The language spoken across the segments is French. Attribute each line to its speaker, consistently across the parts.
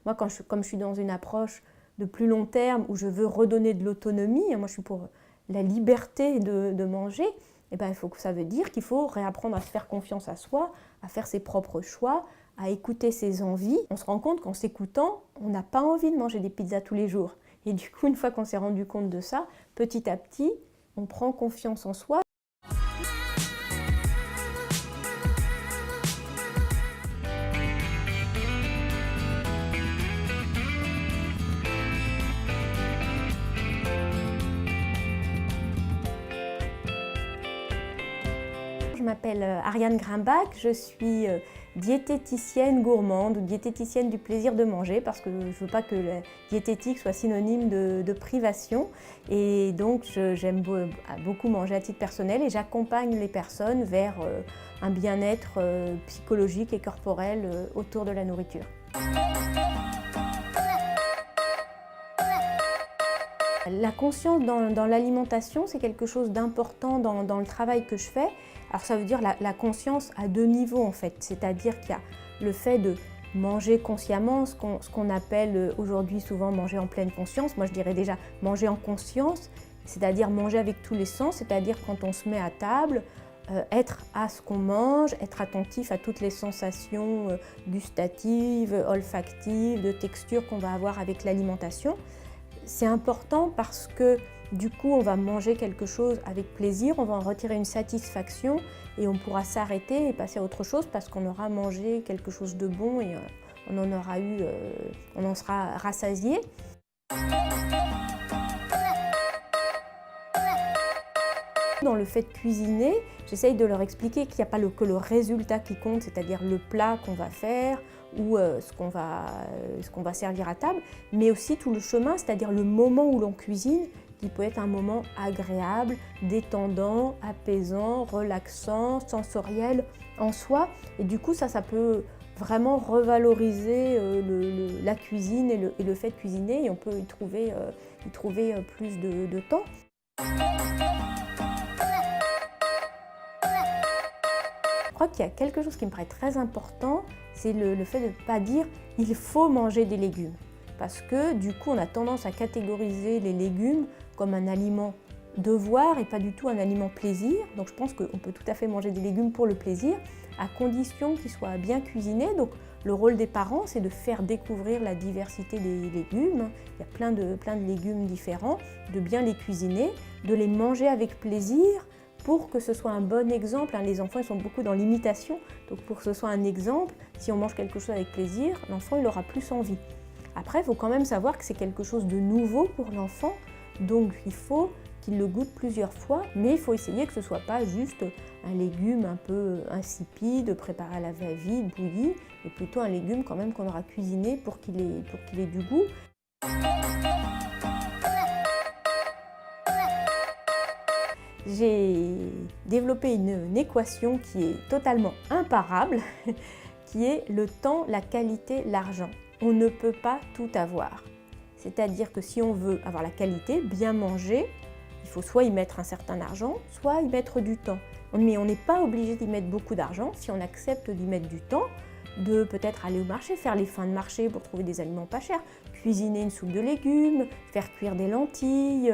Speaker 1: Moi, comme je suis dans une approche de plus long terme où je veux redonner de l'autonomie, moi je suis pour la liberté de manger, et ben, ça veut dire qu'il faut réapprendre à se faire confiance à soi, à faire ses propres choix, à écouter ses envies. On se rend compte qu'en s'écoutant, on n'a pas envie de manger des pizzas tous les jours. Et du coup, une fois qu'on s'est rendu compte de ça, petit à petit, on prend confiance en soi. Je m'appelle Ariane Grimbach, je suis diététicienne gourmande ou diététicienne du plaisir de manger parce que je ne veux pas que la diététique soit synonyme de privation et donc j'aime beaucoup manger à titre personnel et j'accompagne les personnes vers un bien-être psychologique et corporel autour de la nourriture. La conscience dans l'alimentation, c'est quelque chose d'important dans le travail que je fais. Alors ça veut dire la conscience à deux niveaux en fait, c'est-à-dire qu'il y a le fait de manger consciemment, ce qu'on appelle aujourd'hui souvent manger en pleine conscience. Moi je dirais déjà manger en conscience, c'est-à-dire manger avec tous les sens, c'est-à-dire quand on se met à table, être à ce qu'on mange, être attentif à toutes les sensations gustatives, olfactives, de texture qu'on va avoir avec l'alimentation. C'est important parce que du coup, on va manger quelque chose avec plaisir, on va en retirer une satisfaction et on pourra s'arrêter et passer à autre chose parce qu'on aura mangé quelque chose de bon et on en sera rassasié. Dans le fait de cuisiner, j'essaye de leur expliquer qu'il n'y a pas que le résultat qui compte, c'est-à-dire le plat qu'on va faire ou ce qu'on va servir à table, mais aussi tout le chemin, c'est-à-dire le moment où l'on cuisine, qui peut être un moment agréable, détendant, apaisant, relaxant, sensoriel en soi. Et du coup, ça peut vraiment revaloriser la cuisine et le fait de cuisiner et on peut y trouver plus de temps. Je crois qu'il y a quelque chose qui me paraît très important, c'est le fait de ne pas dire « il faut manger des légumes ». Parce que du coup, on a tendance à catégoriser les légumes comme un aliment devoir et pas du tout un aliment plaisir. Donc je pense qu'on peut tout à fait manger des légumes pour le plaisir, à condition qu'ils soient bien cuisinés. Donc le rôle des parents, c'est de faire découvrir la diversité des légumes. Il y a plein de légumes différents, de bien les cuisiner, de les manger avec plaisir, pour que ce soit un bon exemple. Les enfants ils sont beaucoup dans l'imitation, donc pour que ce soit un exemple, si on mange quelque chose avec plaisir, l'enfant il aura plus envie. Après, il faut quand même savoir que c'est quelque chose de nouveau pour l'enfant, donc il faut qu'il le goûte plusieurs fois, mais il faut essayer que ce ne soit pas juste un légume un peu insipide, préparé à la va-vite, bouilli, mais plutôt un légume quand même qu'on aura cuisiné pour qu'il ait du goût. J'ai développé une équation qui est totalement imparable, qui est le temps, la qualité, l'argent. On ne peut pas tout avoir. C'est-à-dire que si on veut avoir la qualité, bien manger, il faut soit y mettre un certain argent, soit y mettre du temps. Mais on n'est pas obligé d'y mettre beaucoup d'argent si on accepte d'y mettre du temps, de peut-être aller au marché, faire les fins de marché pour trouver des aliments pas chers, cuisiner une soupe de légumes, faire cuire des lentilles,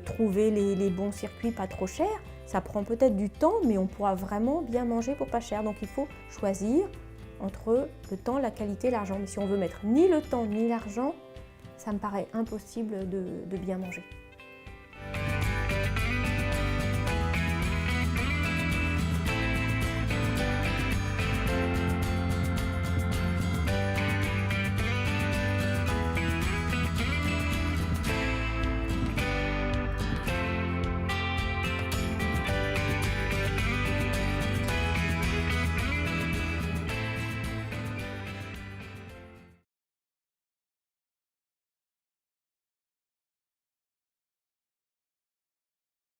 Speaker 1: trouver les bons circuits pas trop chers. Ça prend peut-être du temps, mais on pourra vraiment bien manger pour pas cher. Donc il faut choisir entre le temps, la qualité et l'argent. Mais si on veut mettre ni le temps ni l'argent, ça me paraît impossible de bien manger.